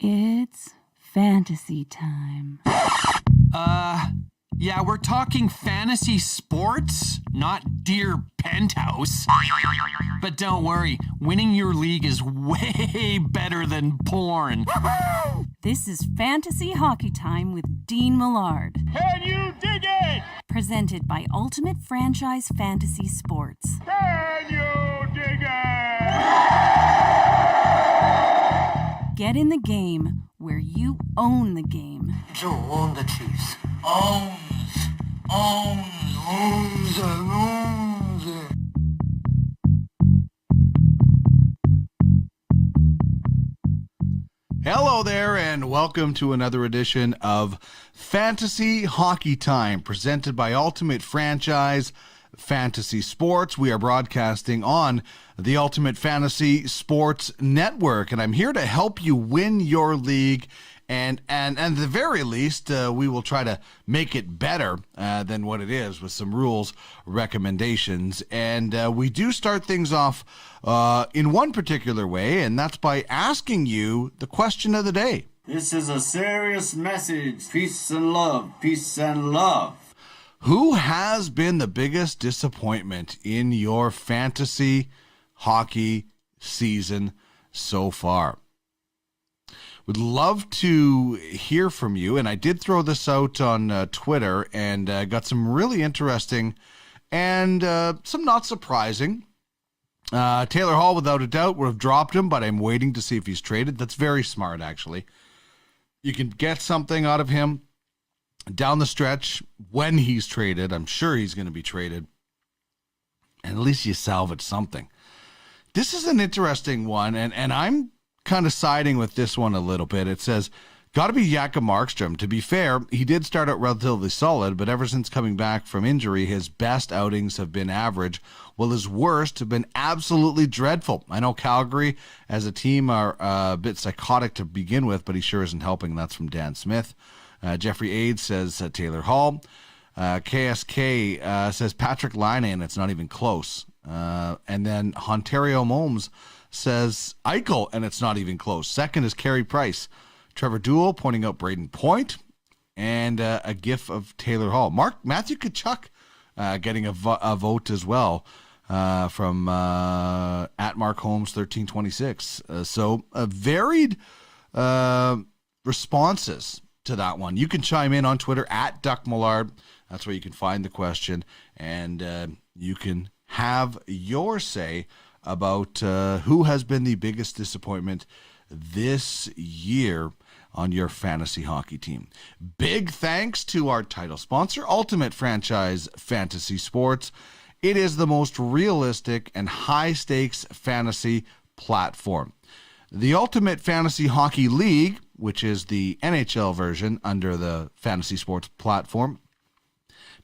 It's fantasy time. Yeah, we're talking fantasy sports, not Dear Penthouse. But don't worry, winning your league is way better than porn. This is Fantasy Hockey Time with Dean Millard. Can you dig it? Presented by Ultimate Franchise Fantasy Sports. Can you dig it? Get in the game where you own the game. Joe own the Chiefs. Owns. Hello there, and welcome to another edition of Fantasy Hockey Time, presented by Ultimate Franchise Fantasy Sports. We are broadcasting on the Ultimate Fantasy Sports Network, and I'm here to help you win your league. And at the very least, we will try to make it better than what it is with some rules, recommendations. And we do start things off in one particular way, and that's by asking you the question of the day. This is a serious message. Peace and love. Peace and love. Who has been the biggest disappointment in your fantasy hockey season so far? Would love to hear from you, and I did throw this out on Twitter and got some really interesting and some not surprising. Taylor Hall, without a doubt, would have dropped him, but I'm waiting to see if he's traded. That's very smart, actually. You can get something out of him down the stretch when he's traded. I'm sure he's going to be traded, and at least you salvage something. This is an interesting one, and I'm kind of siding with this one a little bit. It says, got to be Jakob Markstrom. To be fair, he did start out relatively solid, but ever since coming back from injury, his best outings have been average, while his worst have been absolutely dreadful. I know Calgary as a team are a bit psychotic to begin with, but he sure isn't helping. That's from Dan Smith. Jeffrey Aide says Taylor Hall. KSK says Patrick Laine, and it's not even close. And then Ontario Momes says Eichel, and it's not even close. Second is Carey Price. Trevor Duell pointing out Braden Point, and a gif of Taylor Hall. Matthew Tkachuk getting a vote as well from at Mark Holmes 1326. So varied responses to that one. You can chime in on Twitter at Duck Millard. That's where you can find the question, and you can have your say about who has been the biggest disappointment this year on your fantasy hockey team. Big thanks to our title sponsor, Ultimate Franchise Fantasy Sports. It is the most realistic and high-stakes fantasy platform. The Ultimate Fantasy Hockey League, which is the NHL version under the fantasy sports platform,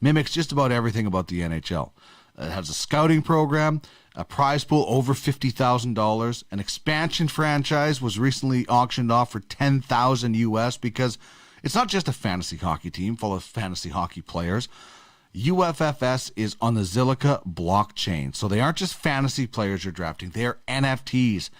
mimics just about everything about the NHL. It has a scouting program, a prize pool over $50,000. An expansion franchise was recently auctioned off for $10,000 US because it's not just a fantasy hockey team full of fantasy hockey players. UFFS is on the Zilliqa blockchain. So they aren't just fantasy players you're drafting. They are NFTs,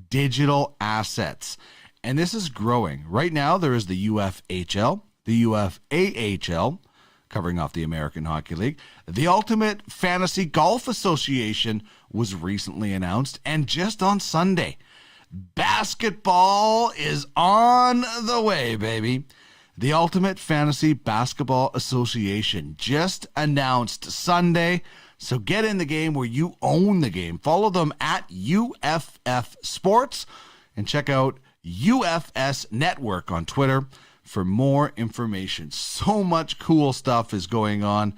digital assets. And this is growing. Right now there is the UFHL, the UFAHL, covering off the American Hockey League. The Ultimate Fantasy Golf Association was recently announced, and just on Sunday, basketball is on the way, baby. The Ultimate Fantasy Basketball Association just announced Sunday, so get in the game where you own the game. Follow them at UFF Sports and check out UFS Network on Twitter for more information. So much cool stuff is going on.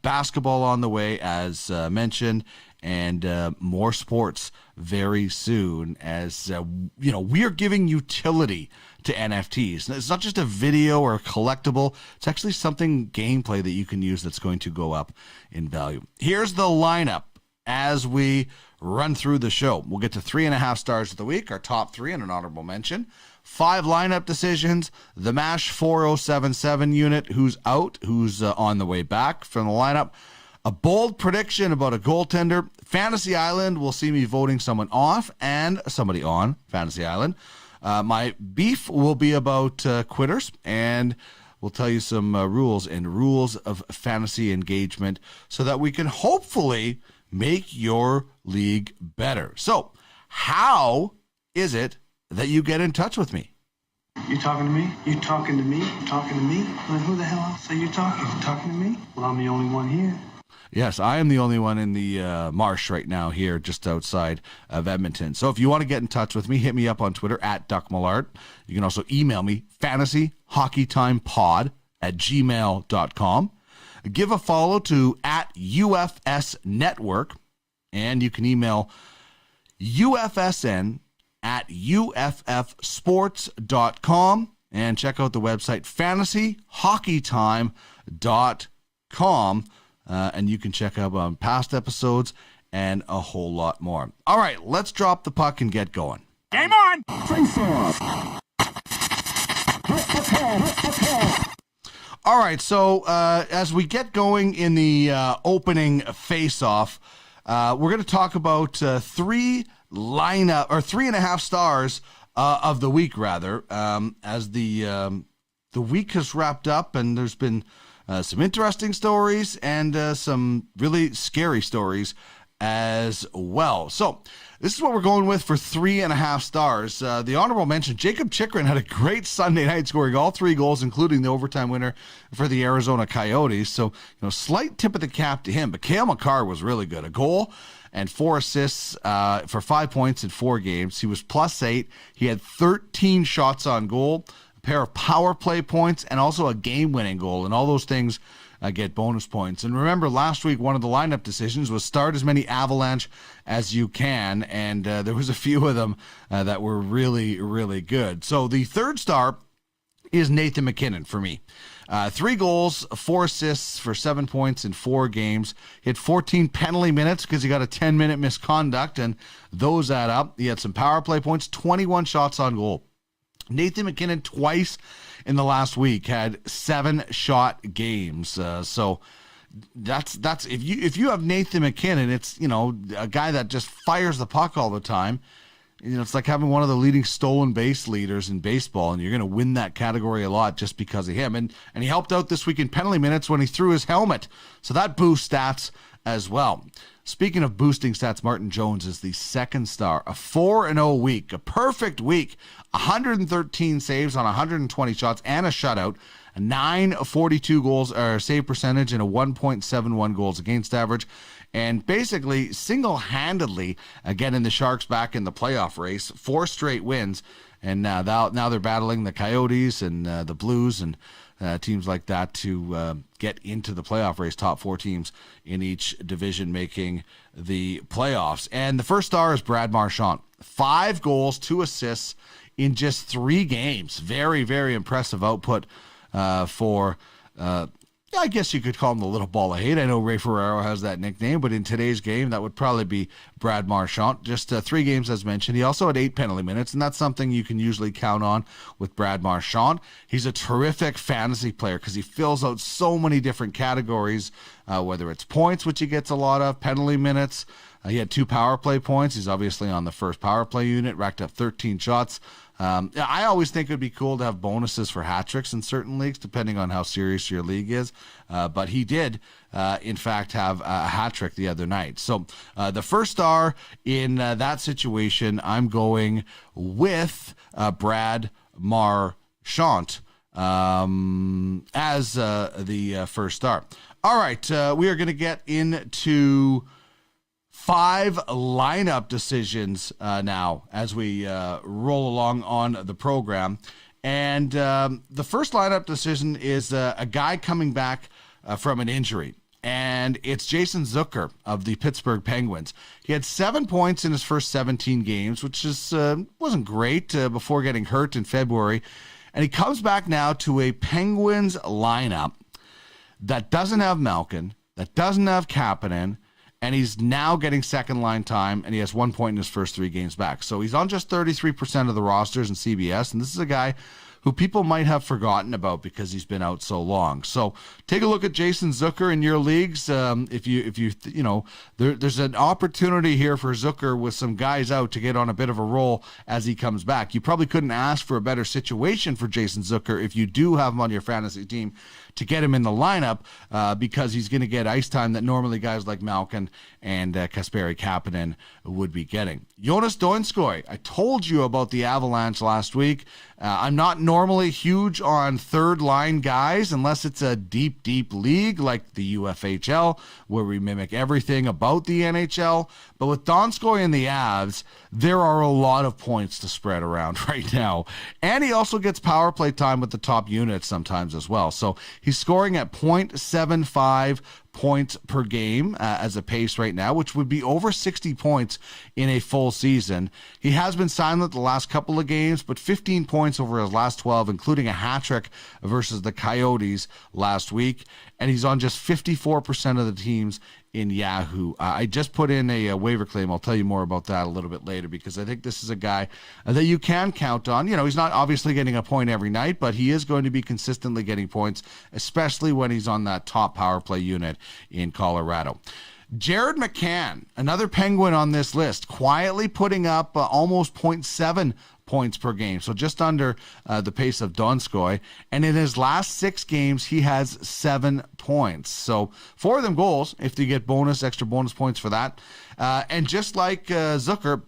Basketball on the way, as mentioned, and more sports very soon as, we are giving utility to NFTs. It's not just a video or a collectible. It's actually something gameplay that you can use that's going to go up in value. Here's the lineup as we run through the show. We'll get to 3.5 stars of the week, our top three and an honorable mention. 5 lineup decisions, the MASH 4077 unit, who's out, who's on the way back from the lineup. A bold prediction about a goaltender. Fantasy Island will see me voting someone off and somebody on Fantasy Island. My beef will be about quitters, and we'll tell you some rules of fantasy engagement so that we can hopefully make your league better. So, how is it that you get in touch with me? You talking to me? You talking to me? You talking to me? Well, who the hell else are you talking? You talking to me? Well, I'm the only one here. Yes, I am the only one in the marsh right now here just outside of Edmonton. So if you want to get in touch with me, hit me up on Twitter at Duck Millard. You can also email me, fantasyhockeytimepod@gmail.com. Give a follow to at UFS Network, and you can email UFSN at UFFsports.com, and check out the website fantasyhockeytime.com, and you can check out past episodes and a whole lot more. All right, let's drop the puck and get going. Game on! All right, so as we get going in the opening face-off, we're going to talk about three and a half stars of the week, rather, as the week has wrapped up, and there's been some interesting stories and some really scary stories as well. So this is what we're going with for 3.5 stars. The honorable mention, Jacob Chychrun had a great Sunday night, scoring all 3 goals, including the overtime winner for the Arizona Coyotes. So, slight tip of the cap to him. But Cale Makar was really good. A goal and 4 assists for 5 points in 4 games. He was +8. He had 13 shots on goal, a pair of power play points, and also a game-winning goal. And all those things get bonus points. And remember, last week, one of the lineup decisions was start as many Avalanche as you can, and there was a few of them that were really, really good. So the third star is Nathan MacKinnon for me. 3 goals, 4 assists for 7 points in 4 games. He had 14 penalty minutes because he got a 10-minute misconduct, and those add up. He had some power play points, 21 shots on goal. Nathan MacKinnon twice in the last week had 7-shot games. So that's if you have Nathan MacKinnon, it's a guy that just fires the puck all the time. It's like having one of the leading stolen base leaders in baseball, and you're going to win that category a lot just because of him. And he helped out this week in penalty minutes when he threw his helmet, so that boosts stats as well. Speaking of boosting stats, Martin Jones is the second star. A 4-0 week, a perfect week, 113 saves on 120 shots and a shutout, a 942 goals or save percentage, and a 1.71 goals against average. And basically, single-handedly, getting the Sharks back in the playoff race, 4 straight wins. And now they're battling the Coyotes and the Blues and teams like that to get into the playoff race, top 4 teams in each division making the playoffs. And the first star is Brad Marchand. 5 goals, 2 assists in just 3 games. Very, very impressive output for I guess you could call him the little ball of hate. I know Ray Ferraro has that nickname, but in today's game, that would probably be Brad Marchand. Just 3 games, as mentioned. He also had 8 penalty minutes, and that's something you can usually count on with Brad Marchand. He's a terrific fantasy player because he fills out so many different categories, whether it's points, which he gets a lot of, penalty minutes. He had 2 power play points. He's obviously on the first power play unit, racked up 13 shots. I always think it would be cool to have bonuses for hat tricks in certain leagues, depending on how serious your league is. But he did, in fact, have a hat trick the other night. So the first star in that situation, I'm going with Brad Marchand as the first star. All right, we are going to get into 5 lineup decisions now as we roll along on the program. And the first lineup decision is a guy coming back from an injury. And it's Jason Zucker of the Pittsburgh Penguins. He had 7 points in his first 17 games, which is wasn't great before getting hurt in February. And he comes back now to a Penguins lineup that doesn't have Malkin, that doesn't have Kapanen, and he's now getting second-line time, and he has 1 point in his first 3 games back. So he's on just 33% of the rosters in CBS, and this is a guy who people might have forgotten about because he's been out so long. So take a look at Jason Zucker in your leagues. If you know, there's an opportunity here for Zucker with some guys out to get on a bit of a roll as he comes back. You probably couldn't ask for a better situation for Jason Zucker if you do have him on your fantasy team to get him in the lineup because he's going to get ice time that normally guys like Malkin and Kasperi Kapanen would be getting. Jonas Donskoi, I told you about the Avalanche last week. I'm not normally huge on third-line guys unless it's a deep, deep league like the UFHL where we mimic everything about the NHL. But with Donskoi and the Avs, there are a lot of points to spread around right now. And he also gets power play time with the top units sometimes as well. So he's scoring at .75 points per game as a pace right now, which would be over 60 points in a full season. He has been silent the last couple of games, but 15 points over his last 12, including a hat trick versus the Coyotes last week. And he's on just 54% of the teams in Yahoo. I just put in a waiver claim. I'll tell you more about that a little bit later because I think this is a guy that you can count on. You know, he's not obviously getting a point every night, but he is going to be consistently getting points, especially when he's on that top power play unit in Colorado. Jared McCann, another Penguin on this list, quietly putting up almost .7 points per game, so just under the pace of Donskoi. And in his last 6 games, he has 7 points. So 4 of them goals, if you get extra bonus points for that. And just like Zucker,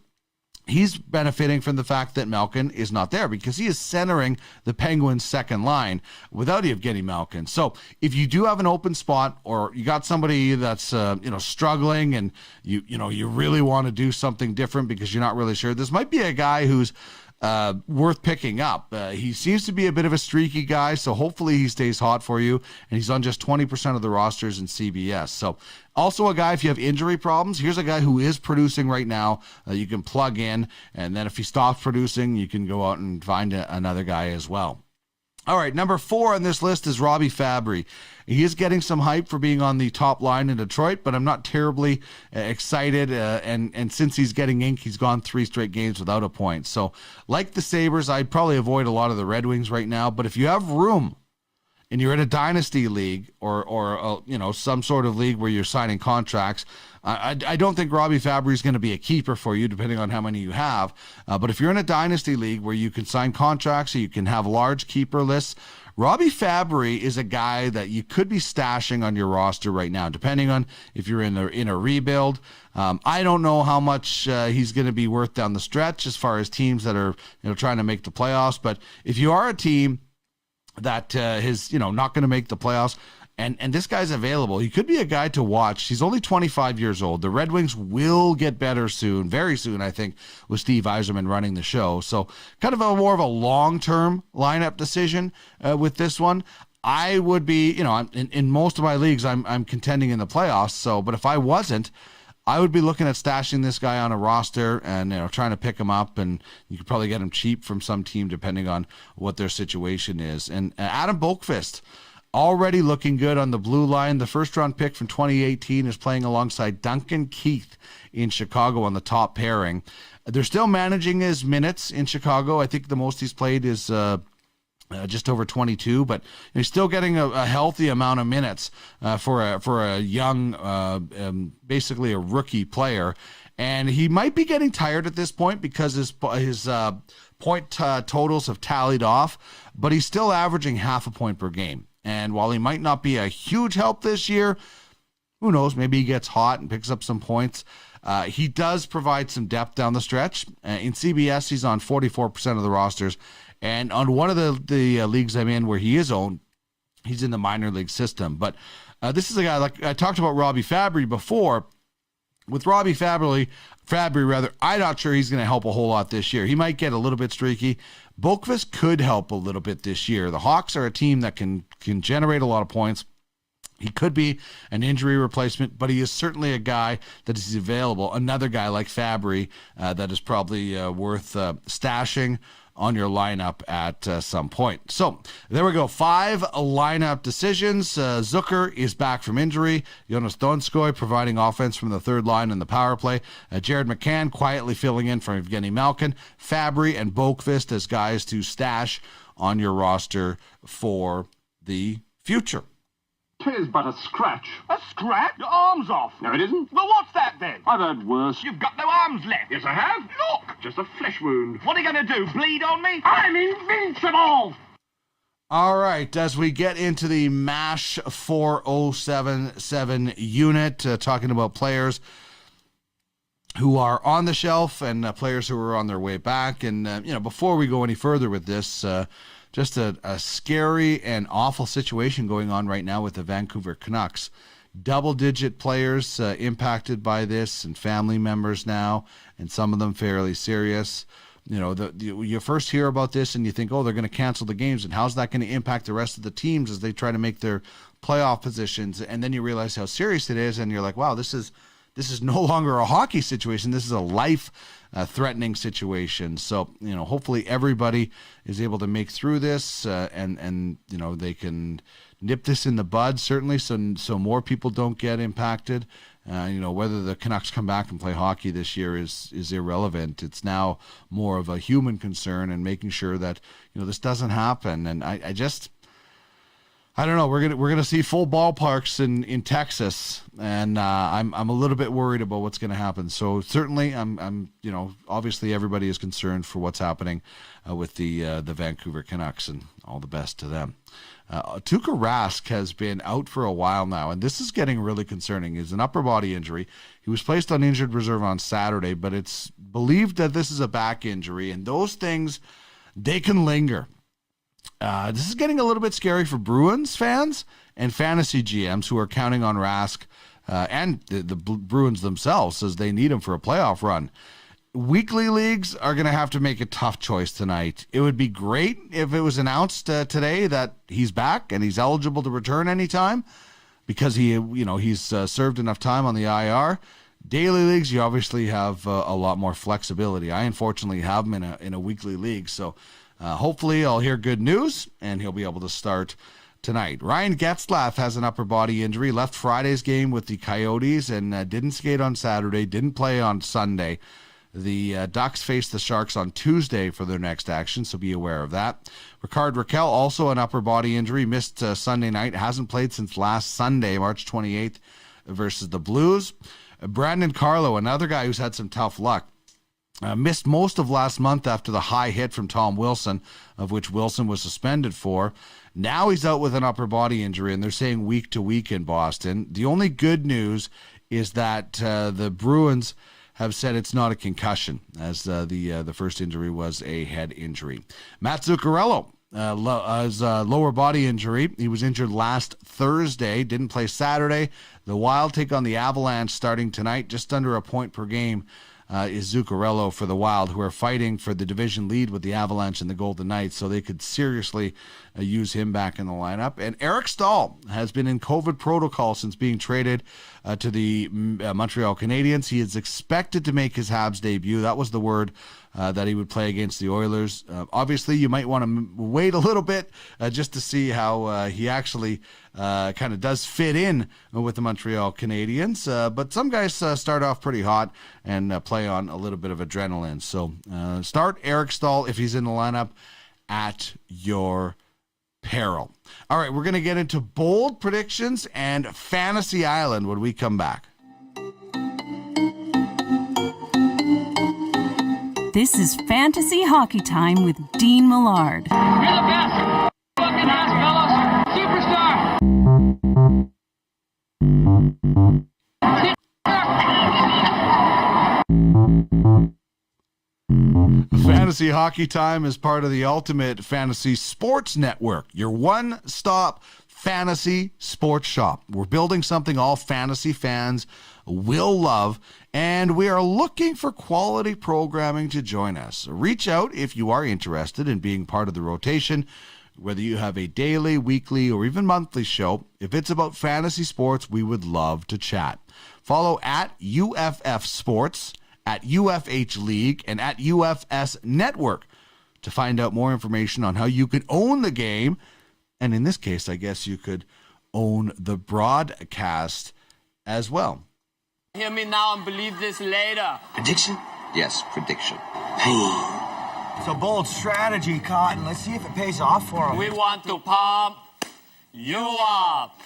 he's benefiting from the fact that Malkin is not there because he is centering the Penguins' second line without Evgeny Malkin. So if you do have an open spot or you got somebody that's struggling and you really want to do something different because you're not really sure, this might be a guy who's worth picking up. He seems to be a bit of a streaky guy, so hopefully he stays hot for you, and he's on just 20% of the rosters in CBS. So also a guy, if you have injury problems, here's a guy who is producing right now. You can plug in, and then if he stops producing, you can go out and find another guy as well. All right, number 4 on this list is Robbie Fabry. He is getting some hype for being on the top line in Detroit, but I'm not terribly excited. And since he's getting ink, he's gone 3 straight games without a point. So like the Sabres, I'd probably avoid a lot of the Red Wings right now. But if you have room and you're in a dynasty league or some sort of league where you're signing contracts, I don't think Robbie Fabry is going to be a keeper for you, depending on how many you have. But if you're in a dynasty league where you can sign contracts or you can have large keeper lists, Robbie Fabry is a guy that you could be stashing on your roster right now, depending on if you're in a rebuild. I don't know how much he's going to be worth down the stretch as far as teams that are trying to make the playoffs. But if you are a team that is not going to make the playoffs, and this guy's available, he could be a guy to watch. He's only 25 years old. The Red Wings will get better soon, very soon, I think, with Steve Yzerman running the show. So kind of more of a long-term lineup decision with this one. I would be, in most of my leagues, I'm contending in the playoffs. So, but if I wasn't, I would be looking at stashing this guy on a roster and trying to pick him up, and you could probably get him cheap from some team depending on what their situation is. And Adam Boqvist, already looking good on the blue line. The first-round pick from 2018 is playing alongside Duncan Keith in Chicago on the top pairing. They're still managing his minutes in Chicago. I think the most he's played is just over 22, but he's still getting a healthy amount of minutes for a young, basically a rookie player. And he might be getting tired at this point because his point totals have tallied off, but he's still averaging half a point per game. And while he might not be a huge help this year, who knows, maybe he gets hot and picks up some points. He does provide some depth down the stretch. In CBS, he's on 44% of the rosters. And on one of the leagues I'm in where he is owned, he's in the minor league system. But this is a guy, like I talked about Robbie Fabry before. With Robbie Fabry, I'm not sure he's going to help a whole lot this year. He might get a little bit streaky. Boqvist could help a little bit this year. The Hawks are a team that can generate a lot of points. He could be an injury replacement, but he is certainly a guy that is available. Another guy like Fabry that is probably worth stashing on your lineup at some point. So there we go. 5 lineup decisions. Zucker is back from injury. Jonas Donskoi providing offense from the third line in the power play. Jared McCann quietly filling in for Evgeny Malkin. Fabry and Boqvist as guys to stash on your roster for the future. 'Tis but a scratch. A scratch? Your arm's off. No, it isn't. Well, what's that then? I've heard worse. You've got no arms left. Yes, I have. Look, just a flesh wound. What are you going to do, bleed on me? I'm invincible! All right, as we get into the MASH 4077 unit, talking about players who are on the shelf and players who are on their way back. And, before we go any further with this, just a scary and awful situation going on right now with the Vancouver Canucks. Double-digit players impacted by this, and family members now, and some of them fairly serious. You first hear about this and you think, oh, they're going to cancel the games, and how's that going to impact the rest of the teams as they try to make their playoff positions? And then you realize how serious it is, and you're like, wow, this is no longer a hockey situation. This is a life-threatening situation. So, hopefully everybody is able to make through this, and they can nip this in the bud, certainly, so more people don't get impacted. Whether the Canucks come back and play hockey this year is irrelevant. It's now more of a human concern, and making sure that this doesn't happen. And I don't know. We're gonna see full ballparks in Texas, and I'm a little bit worried about what's gonna happen. So certainly, I'm obviously everybody is concerned for what's happening with the Vancouver Canucks, and all the best to them. Tuukka Rask has been out for a while now, and this is getting really concerning. It's an upper body injury. He was placed on injured reserve on Saturday, but it's believed that this is a back injury, and those things, they can linger. This is getting a little bit scary for Bruins fans and fantasy GMs who are counting on Rask, and the Bruins themselves, as they need him for a playoff run. Weekly leagues are going to have to make a tough choice tonight. It would be great if it was announced today that he's back and he's eligible to return anytime, because he's served enough time on the IR. Daily leagues, you obviously have a lot more flexibility. I unfortunately have him in a weekly league, so hopefully I'll hear good news and he'll be able to start tonight. Ryan Getzlaf has an upper body injury, left Friday's game with the Coyotes, and didn't skate on Saturday, didn't play on Sunday. The Ducks face the Sharks on Tuesday for their next action, so be aware of that. Ricard Raquel, also an upper body injury, missed Sunday night, hasn't played since last Sunday, March 28th, versus the Blues. Brandon Carlo, another guy who's had some tough luck, missed most of last month after the high hit from Tom Wilson, of which Wilson was suspended for. Now he's out with an upper body injury, and they're saying week to week in Boston. The only good news is that the Bruins have said it's not a concussion, as the first injury was a head injury. Matt Zuccarello has a lower body injury. He was injured last Thursday, didn't play Saturday. The Wild take on the Avalanche starting tonight. Just under a point per game is Zuccarello for the Wild, who are fighting for the division lead with the Avalanche and the Golden Knights, so they could seriously use him back in the lineup. And Eric Stahl has been in COVID protocol since being traded to the Montreal Canadiens. He is expected to make his Habs debut. That was the word that he would play against the Oilers. Obviously, you might want to wait a little bit just to see how he actually kind of does fit in with the Montreal Canadiens. But some guys start off pretty hot and play on a little bit of adrenaline. So start Eric Stahl if he's in the lineup at your peril. All right, we're going to get into bold predictions and Fantasy Island when we come back. This is Fantasy Hockey Time with Dean Millard. You're the best! Fucking ass, fellas! Superstar! Fantasy Hockey Time is part of the Ultimate Fantasy Sports Network, your one-stop fantasy sports shop. We're building something all fantasy fans will love, and we are looking for quality programming to join us. Reach out if you are interested in being part of the rotation, whether you have a daily, weekly, or even monthly show. If it's about fantasy sports, we would love to chat. Follow at UFF Sports, at UFH League, and at UFS Network to find out more information on how you could own the game. And in this case, I guess you could own the broadcast as well. Hear me now and believe this later. Prediction? Yes, prediction. Pain. It's a bold strategy, Cotton. Let's see if it pays off for him. We want to pump you up.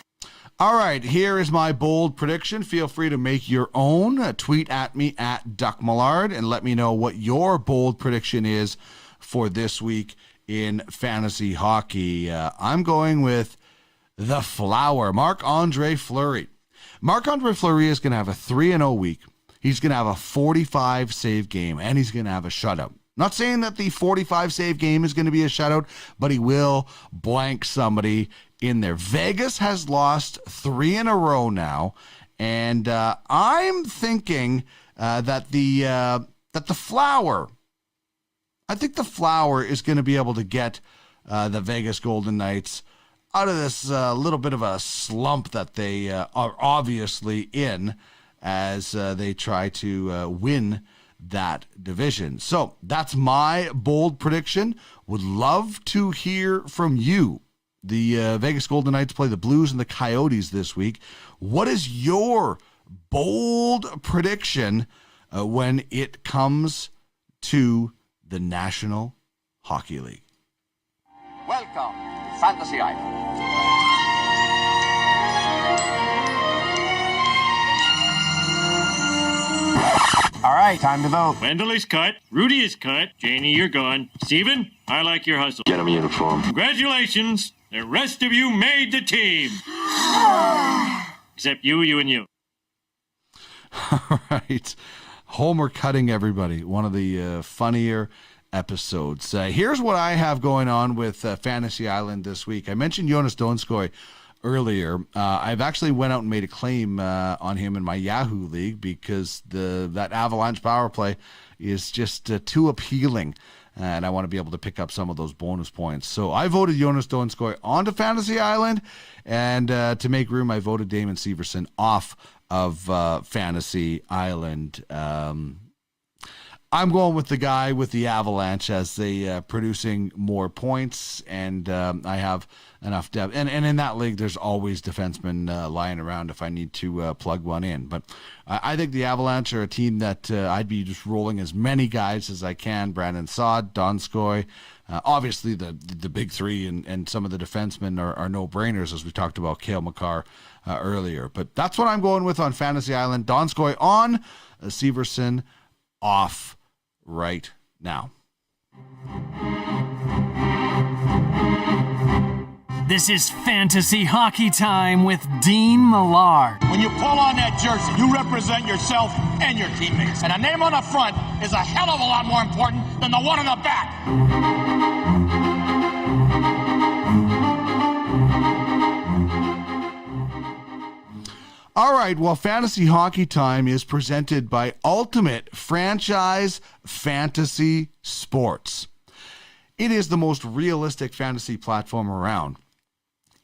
All right, here is my bold prediction. Feel free to make your own. Tweet at me at Duck Millard and let me know what your bold prediction is for this week in fantasy hockey. I'm going with the Flower, Marc-Andre Fleury. Marc-Andre Fleury is going to have a 3-0 week. He's going to have a 45 save game, and he's going to have a shutout. Not saying that the 45 save game is going to be a shutout, but he will blank somebody in there. Vegas has lost 3 in a row now, and I'm thinking that the Flower, I think the Flower is going to be able to get the Vegas Golden Knights out of this little bit of a slump that they are obviously in as they try to win that division. So that's my bold prediction. Would love to hear from you. The Vegas Golden Knights play the Blues and the Coyotes this week. What is your bold prediction when it comes to the National Hockey League? Welcome to Fantasy Island. All right, time to vote. Wendell is cut. Rudy is cut. Janie, you're gone. Steven, I like your hustle. Get him a uniform. Congratulations. The rest of you made the team. Except you, and you. All right. Homer cutting everybody. One of the funnier episodes. Here's what I have going on with Fantasy Island this week. I mentioned Jonas Donskoi earlier. I've actually went out and made a claim on him in my Yahoo League because that Avalanche power play is just too appealing. And I want to be able to pick up some of those bonus points. So I voted Jonas Donskoi onto Fantasy Island. And to make room, I voted Damon Severson off of Fantasy Island. I'm going with the guy with the Avalanche as they producing more points. And I have enough depth. And in that league, there's always defensemen lying around if I need to plug one in. But I think the Avalanche are a team that I'd be just rolling as many guys as I can. Brandon Saad, Donskoi. Obviously, the big three and some of the defensemen are no-brainers, as we talked about Cale Makar earlier. But that's what I'm going with on Fantasy Island. Donskoi on, Severson off right now. This is Fantasy Hockey Time with Dean Millard. When you pull on that jersey, you represent yourself and your teammates. And a name on the front is a hell of a lot more important than the one on the back. All right, well, Fantasy Hockey Time is presented by Ultimate Franchise Fantasy Sports. It is the most realistic fantasy platform around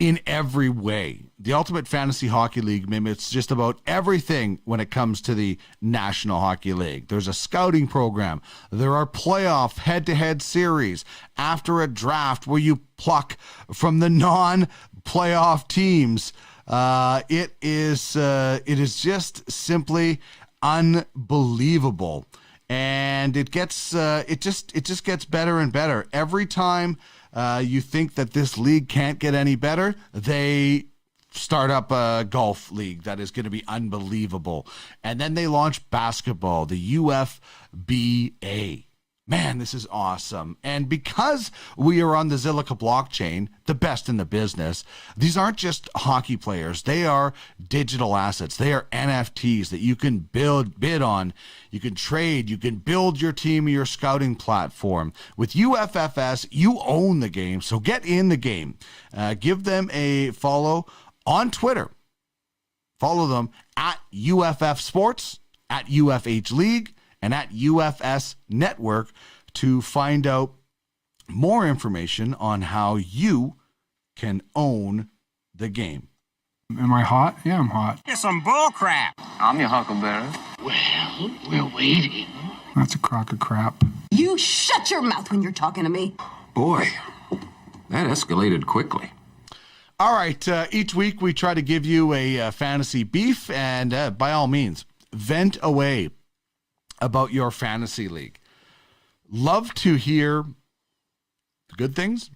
in every way. The Ultimate Fantasy Hockey League mimics just about everything when it comes to the National Hockey League. There's a scouting program. There are playoff head-to-head series after a draft where you pluck from the non-playoff teams. It is just simply unbelievable, and it just gets better and better every time. You think that this league can't get any better, they start up a golf league that is going to be unbelievable, and then they launch basketball, the UFBA. Man, this is awesome. And because we are on the Zilliqa blockchain, the best in the business, these aren't just hockey players. They are digital assets. They are NFTs that you can bid on. You can trade. You can build your team or your scouting platform. With UFFS, you own the game, so get in the game. Give them a follow on Twitter. Follow them at UFF Sports, at UFH League, and at UFS Network to find out more information on how you can own the game. Am I hot? Yeah, I'm hot. It's some bull crap. I'm your huckleberry. Well, we're waiting. That's a crock of crap. You shut your mouth when you're talking to me. Boy, that escalated quickly. All right, each week we try to give you a fantasy beef, and by all means, vent away about your fantasy league. love to hear the good things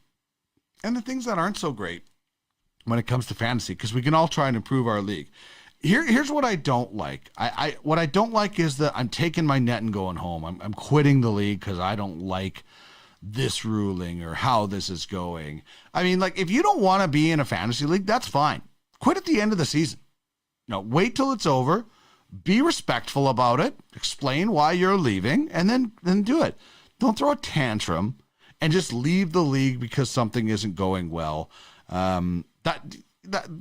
and the things that aren't so great when it comes to fantasy, because we can all try and improve our league. Here's what I don't like. What I don't like is that I'm taking my net and going home. I'm quitting the league because I don't like this ruling or how this is going. I mean, like, if you don't want to be in a fantasy league, that's fine. Quit at the end of the season. No, wait till it's over. Be respectful about it. Explain why you're leaving, and then do it. Don't throw a tantrum and just leave the league because something isn't going well. That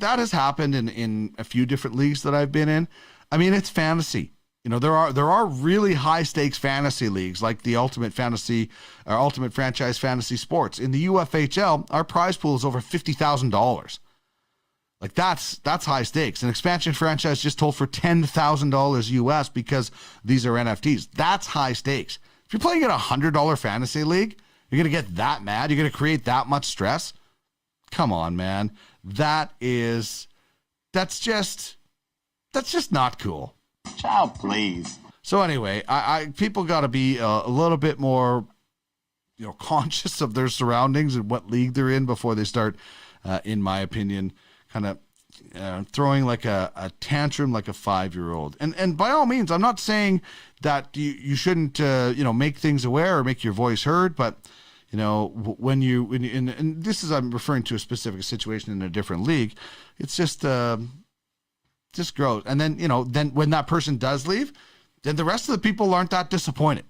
has happened in a few different leagues that I've been in. I mean, it's fantasy. You know, there are really high stakes fantasy leagues like the Ultimate Franchise Fantasy Sports. In the UFHL, our prize pool is over $50,000. Like, that's high stakes. An expansion franchise just sold for $10,000 US because these are NFTs. That's high stakes. If you're playing in a $100 fantasy league, you're going to get that mad? You're going to create that much stress? Come on, man. That's just not cool. Child, please. So anyway, people got to be a little bit more, conscious of their surroundings and what league they're in before they start, in my opinion, kind of throwing like a tantrum like a 5-year-old. And by all means, I'm not saying that you shouldn't, make things aware or make your voice heard, but when you and this is, I'm referring to a specific situation in a different league. It's just gross. And then, then when that person does leave, then the rest of the people aren't that disappointed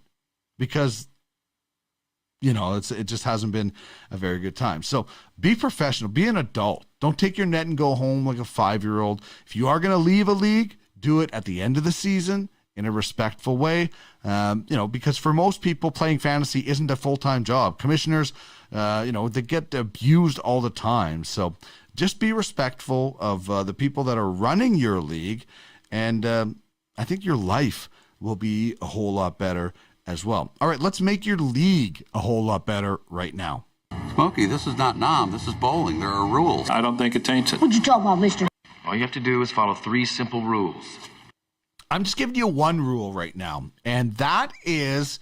because, it just hasn't been a very good time. So be professional, be an adult. Don't take your net and go home like a 5-year-old. If you are going to leave a league, do it at the end of the season in a respectful way, because for most people, playing fantasy isn't a full-time job. Commissioners, they get abused all the time. So just be respectful of the people that are running your league, and I think your life will be a whole lot better as well. All right, let's make your league a whole lot better right now. Smokey, this is not Nam. This is bowling. There are rules. I don't think it taints it. What'd you talk about, mister? All you have to do is follow 3 simple rules. I'm just giving you one rule right now, and that is,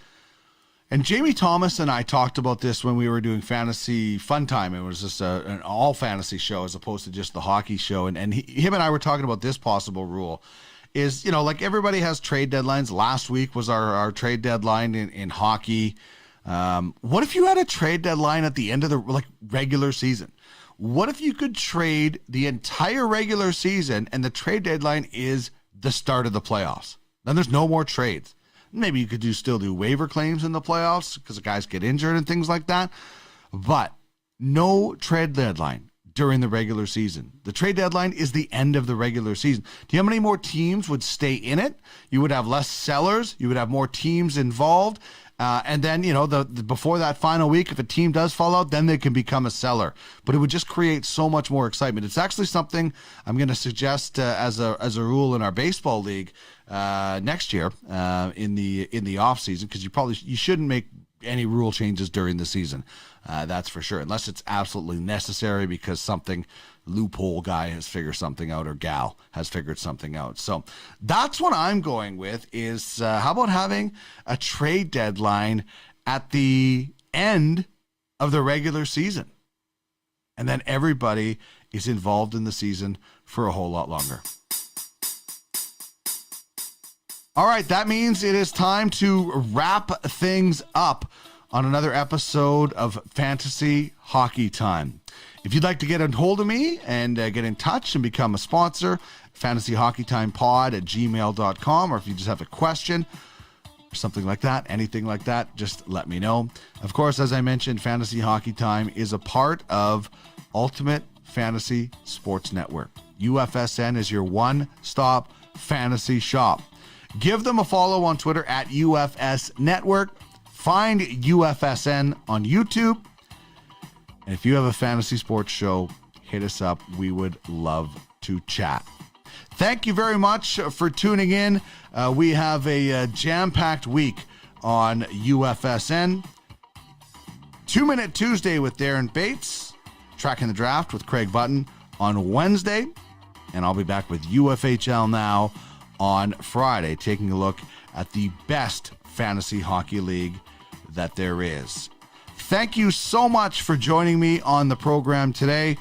and Jamie Thomas and I talked about this when we were doing Fantasy Fun Time. It was just an all fantasy show as opposed to just the hockey show, and him and I were talking about this possible rule is, like everybody has trade deadlines. Last week was our trade deadline in hockey. What if you had a trade deadline at the end of the regular season? What if you could trade the entire regular season and the trade deadline is the start of the playoffs? Then there's no more trades. Maybe you could still do waiver claims in the playoffs because the guys get injured and things like that. But no trade deadline during the regular season. The trade deadline is the end of the regular season. Do you know how many more teams would stay in it? You would have less sellers. You would have more teams involved. And then, before that final week, if a team does fall out, then they can become a seller. But it would just create so much more excitement. It's actually something I'm going to suggest as a rule in our baseball league next year in the off season, because you shouldn't make any rule changes during the season. That's for sure, unless it's absolutely necessary because something loophole guy has figured something out or gal has figured something out. So that's what I'm going with is how about having a trade deadline at the end of the regular season? And then everybody is involved in the season for a whole lot longer. All right, that means it is time to wrap things up on another episode of Fantasy Hockey Time. If you'd like to get a hold of me and get in touch and become a sponsor, fantasyhockeytimepod@gmail.com, or if you just have a question or something like that, anything like that, just let me know. Of course, as I mentioned, Fantasy Hockey Time is a part of Ultimate Fantasy Sports Network. UFSN is your one-stop fantasy shop. Give them a follow on Twitter at UFS Network. Find UFSN on YouTube. And if you have a fantasy sports show, hit us up. We would love to chat. Thank you very much for tuning in. We have a jam-packed week on UFSN. 2-Minute Tuesday with Darren Bates. Tracking the Draft with Craig Button on Wednesday. And I'll be back with UFHL Now on Friday, taking a look at the best fantasy hockey league that there is. Thank you so much for joining me on the program today,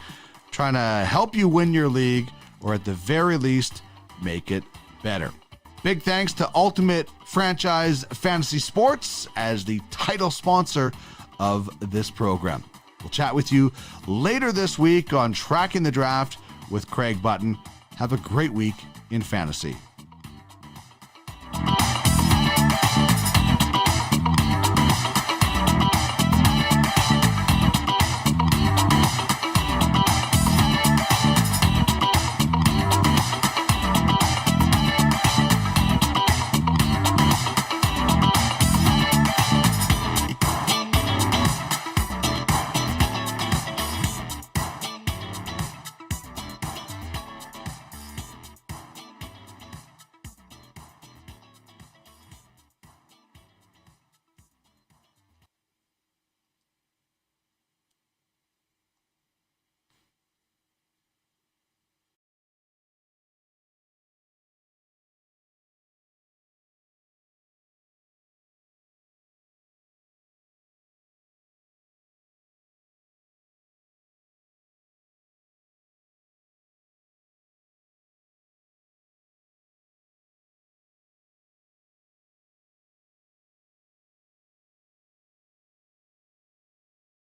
trying to help you win your league, or at the very least, make it better. Big thanks to Ultimate Franchise Fantasy Sports as the title sponsor of this program. We'll chat with you later this week on Tracking the Draft with Craig Button. Have a great week in fantasy.